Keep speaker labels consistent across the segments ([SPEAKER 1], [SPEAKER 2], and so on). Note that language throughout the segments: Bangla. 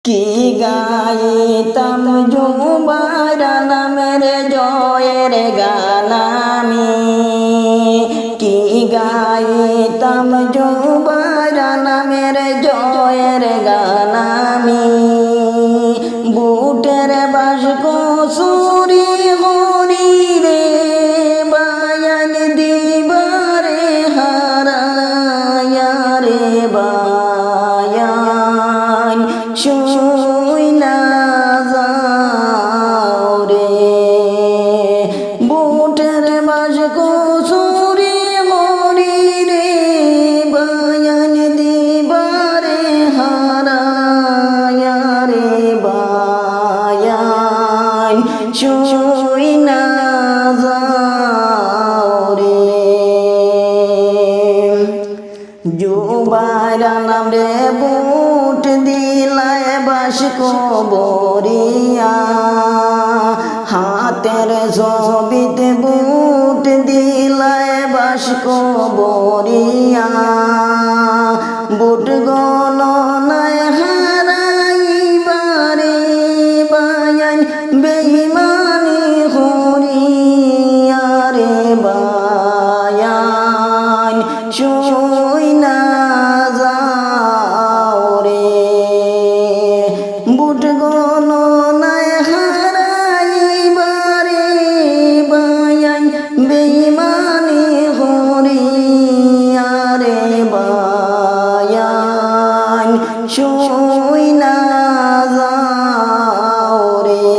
[SPEAKER 1] কি গাইতাম জুবার নামের জয়ের গান আমি, কি গাইতাম জুবার নামের জয়ের গান আমি। বুটের বাস্ক সুরি হরি রে বায়ান দিবারে হারায়া রে বায়ান শুই না যাও রে। বুটের বাস্ক সুরি হরি রে বায়ান দিবারে হারায়া রে বায়ান শুই না যাও রে। জুবার নাম রে বুট দিলায় বাস্ক বরিয়া, হাতের ছবিতে বুট দিলায় বাস্ক বরিয়া। বুট গণনায় হারাইবারে বায়ান বেঈমানি হরিয়া রে বায়ান শুই না যাও রে। বুট গণনায় হারাইবারে বায়ান বেঈমানি হরিয়া রে বায়ান শুই না যাও রে।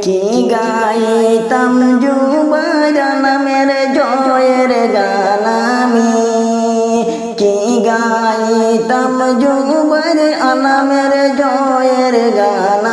[SPEAKER 1] কি গাইতাম জুবার নামের জয়ের গান আমি, কি গাইতাম জুবার নামের জয়ের গান